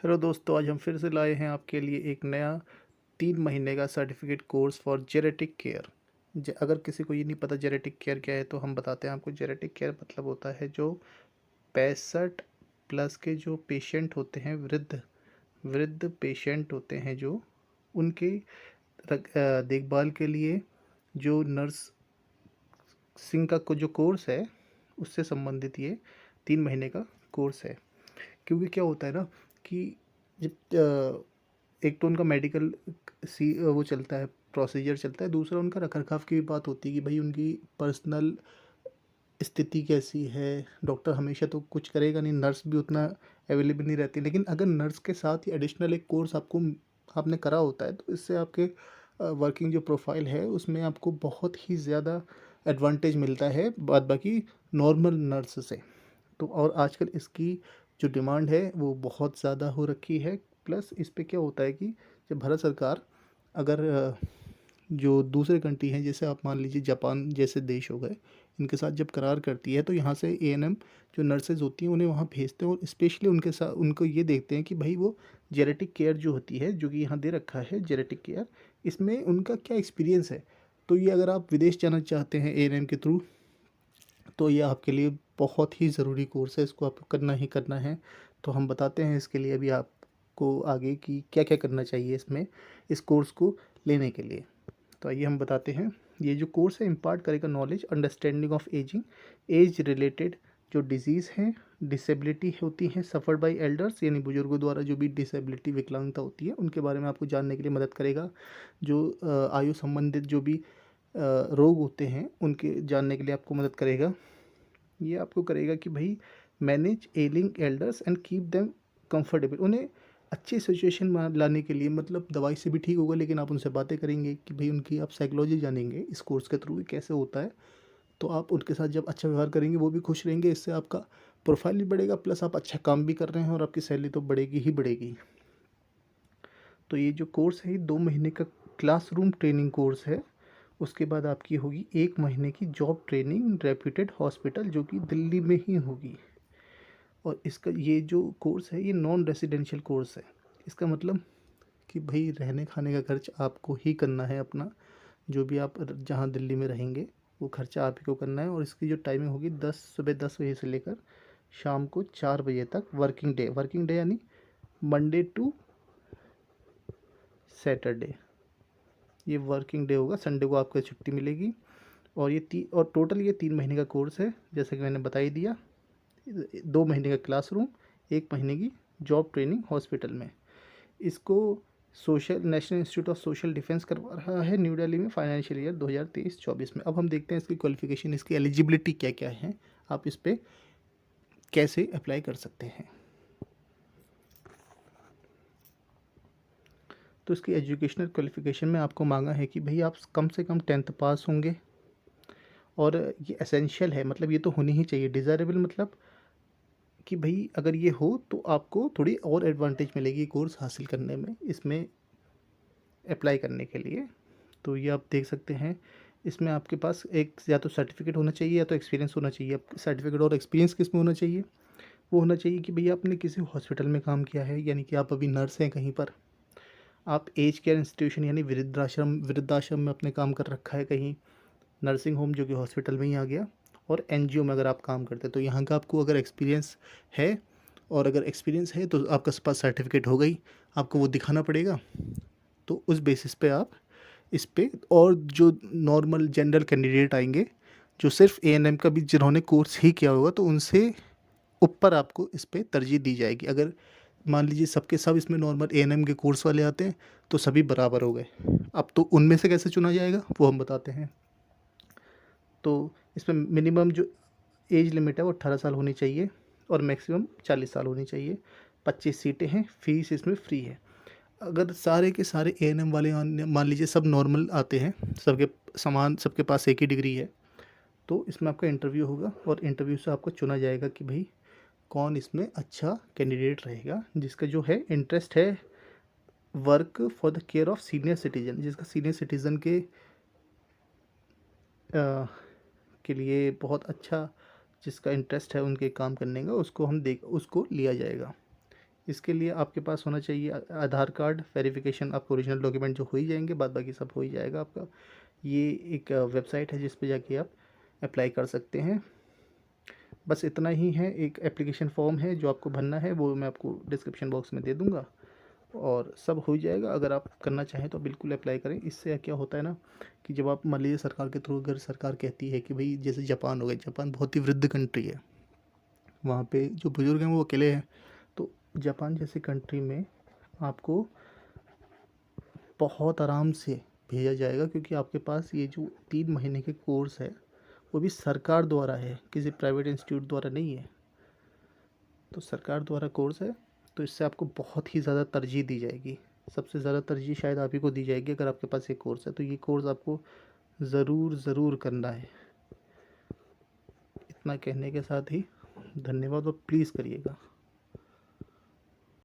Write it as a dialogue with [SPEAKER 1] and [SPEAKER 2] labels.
[SPEAKER 1] Hello दोस्तों, आज हम फिर से लाए हैं आपके लिए एक नया 3 महीने का certificate course for genetic care. अगर किसी को ये नहीं पता जेनेटिक केयर क्या है तो हम बताते हैं आपको। जेनेटिक केयर मतलब होता है जो 65 प्लस के जो पेशेंट होते हैं, वृद्ध वृद्ध पेशेंट होते हैं, जो उनके देखभाल के लिए जो नर्स सिंह का जो कोर्स है उससे संबंधित ये 3 महीने का कोर्स है। क्योंकि क्या होता है ना कि जब एक तो उनका मेडिकल वो चलता है, प्रोसीजर चलता है। दूसरा उनका रखरखाव की भी बात होती है कि भाई उनकी पर्सनल स्थिति कैसी है। डॉक्टर हमेशा तो कुछ करेगा नहीं, नर्स भी उतना अवेलेबल नहीं रहती। लेकिन अगर नर्स के साथ ही एडिशनल एक कोर्स आपने करा होता है तो इससे आपके वर्किंग जो प्रोफाइल है उसमें आपको बहुत ही ज़्यादा एडवांटेज मिलता है बाद बाकी नॉर्मल नर्स से। तो और आजकल इसकी जो डिमांड है वो बहुत ज़्यादा हो रखी है। प्लस इस पे क्या होता है कि जब भारत सरकार अगर जो दूसरे कंट्री हैं, जैसे आप मान लीजिए जापान जैसे देश हो गए, इनके साथ जब करार करती है तो यहाँ से एएनएम जो नर्सेज होती हैं उन्हें वहाँ भेजते हैं और स्पेशली उनके साथ उनको ये देखते हैं कि भाई वो जेनेटिक केयर जो होती है, जो कि यहाँ दे रखा है जेनेटिक केयर, इसमें उनका क्या एक्सपीरियंस है। तो ये अगर आप विदेश जाना चाहते हैं एएनएम के थ्रू तो ये आपके लिए बहुत ही ज़रूरी कोर्स है, इसको आपको करना ही करना है। तो हम बताते हैं इसके लिए अभी आपको आगे कि क्या क्या करना चाहिए इसमें, इस कोर्स को लेने के लिए। तो आइए हम बताते हैं। ये जो कोर्स है इम्पार्ट करेगा knowledge, understanding of ageing, age related जो डिजीज़ हैं, डिसेबिलिटी होती हैं सफ़र्ड बाय एल्डर्स, यानी बुजुर्गों द्वारा जो भी डिसेबिलिटी विकलांगता होती है उनके बारे में आपको जानने के लिए मदद करेगा। जो आयु संबंधित जो भी रोग होते हैं उनके जानने के लिए आपको मदद करेगा। ये आपको करेगा कि भाई manage ailing elders and keep them comfortable, उन्हें अच्छी सिचुएशन में लाने के लिए, मतलब दवाई से भी ठीक होगा लेकिन आप उनसे बातें करेंगे कि भाई उनकी आप साइकोलॉजी जानेंगे इस कोर्स के थ्रू कैसे होता है। तो आप उनके साथ जब अच्छा व्यवहार करेंगे वो भी खुश रहेंगे, इससे आपका प्रोफाइल भी बढ़ेगा, प्लस आप अच्छा काम भी कर रहे हैं और आपकी सैलरी तो बढ़ेगी ही बढ़ेगी। तो ये जो कोर्स है 2 महीने का क्लासरूम ट्रेनिंग कोर्स है। उसके बाद आपकी होगी 1 महीने की जॉब ट्रेनिंग रेप्यूटेड हॉस्पिटल, जो कि दिल्ली में ही होगी। और इसका ये जो कोर्स है ये नॉन रेसिडेंशियल कोर्स है। इसका मतलब कि भाई रहने खाने का खर्च आपको ही करना है अपना, जो भी आप जहाँ दिल्ली में रहेंगे वो खर्चा आप ही को करना है। और इसकी जो टाइमिंग होगी सुबह 10 बजे से लेकर शाम को 4 बजे तक। वर्किंग डे यानी मंडे टू सैटरडे ये वर्किंग डे होगा, संडे को आपको छुट्टी मिलेगी। और और टोटल ये 3 महीने का कोर्स है, जैसे कि मैंने बता ही दिया। 2 महीने का क्लासरूम, 1 महीने की जॉब ट्रेनिंग हॉस्पिटल में। इसको social national institute of social defence करवा रहा है न्यू दिल्ली में फाइनेंशियल ईयर 2023-24 में। अब हम देखते हैं इसकी क्वालिफिकेशन, इसकी एलिजिबिलिटी क्या क्या है, आप इस पर कैसे अप्लाई कर सकते हैं। तो इसकी एजुकेशनल क्वालिफिकेशन में आपको मांगा है कि भाई आप कम से कम 10th पास होंगे। और ये एसेंशियल है, मतलब ये तो होनी ही चाहिए। डिज़ायरेबल मतलब कि भाई अगर ये हो तो आपको थोड़ी और एडवांटेज मिलेगी कोर्स हासिल करने में, इसमें अप्लाई करने के लिए। तो ये आप देख सकते हैं, इसमें आपके पास एक या तो सर्टिफिकेट होना चाहिए या तो एक्सपीरियंस होना चाहिए। अब सर्टिफिकेट और एक्सपीरियंस किस में होना चाहिए, वो होना चाहिए कि भैया आपने किसी हॉस्पिटल में काम किया है, यानी कि आप अभी नर्स हैं कहीं पर, आप एज केयर इंस्टीट्यूशन यानी वृद्धाश्रम में अपने काम कर रखा है कहीं, नर्सिंग होम जो कि हॉस्पिटल में ही आ गया, और एनजीओ में अगर आप काम करते हैं तो यहाँ का आपको अगर एक्सपीरियंस है, और अगर एक्सपीरियंस है तो आपका पास सर्टिफिकेट हो गई, आपको वो दिखाना पड़ेगा। तो उस बेसिस पे आप इस पे, और जो नॉर्मल जनरल कैंडिडेट आएंगे जो सिर्फ एएनएम का भी जिन्होंने कोर्स ही किया होगा, तो उनसे ऊपर आपको इस पे तरजीह दी जाएगी। अगर मान लीजिए सबके सब इसमें नॉर्मल एएनएम के कोर्स वाले आते हैं तो सभी बराबर हो गए। अब तो उनमें से कैसे चुना जाएगा वो हम बताते हैं। तो इसमें मिनिमम जो एज लिमिट है वो 18 साल होनी चाहिए और मैक्सिमम 40 साल होनी चाहिए। 25 सीटें हैं, फीस इसमें फ्री है। अगर सारे के सारे एएनएम वाले मान लीजिए सब नॉर्मल आते हैं, सबके पास एक ही डिग्री है, तो इसमें आपका इंटरव्यू होगा और इंटरव्यू से आपको चुना जाएगा कि भाई कौन इसमें अच्छा कैंडिडेट रहेगा, जिसका जो है इंटरेस्ट है work for the care of senior citizen, जिसका सीनियर सिटीज़न के लिए बहुत अच्छा, जिसका इंटरेस्ट है उनके काम करने का, उसको लिया जाएगा। इसके लिए आपके पास होना चाहिए आधार कार्ड वेरिफिकेशन, आपको ओरिजिनल डॉक्यूमेंट जो हो ही जाएंगे, बाद बाकी सब हो ही जाएगा आपका। ये एक वेबसाइट है जिस पे जाके आप अप्लाई कर सकते हैं। बस इतना ही है, एक एप्लीकेशन फॉर्म है जो आपको भरना है, वो मैं आपको डिस्क्रिप्शन बॉक्स में दे दूँगा और सब हो ही जाएगा। अगर आप करना चाहें तो बिल्कुल अप्लाई करें। इससे क्या होता है ना कि जब आप मान लीजिए सरकार के थ्रू, अगर सरकार कहती है कि भाई जैसे जापान हो गया, जापान बहुत ही वृद्ध कंट्री है, वहाँ पे जो बुज़ुर्ग हैं वो अकेले हैं, तो जापान जैसे कंट्री में आपको बहुत आराम से भेजा जाएगा, क्योंकि आपके पास ये जो 3 महीने के कोर्स है वो भी सरकार द्वारा है, किसी प्राइवेट इंस्टीट्यूट द्वारा नहीं है। तो सरकार द्वारा कोर्स है, तो इससे आपको बहुत ही ज़्यादा तरजीह दी जाएगी। सबसे ज़्यादा तरजीह शायद आप ही को दी जाएगी अगर आपके पास ये कोर्स है, तो ये कोर्स आपको ज़रूर ज़रूर करना है। इतना कहने के साथ ही धन्यवाद, और प्लीज़ करिएगा।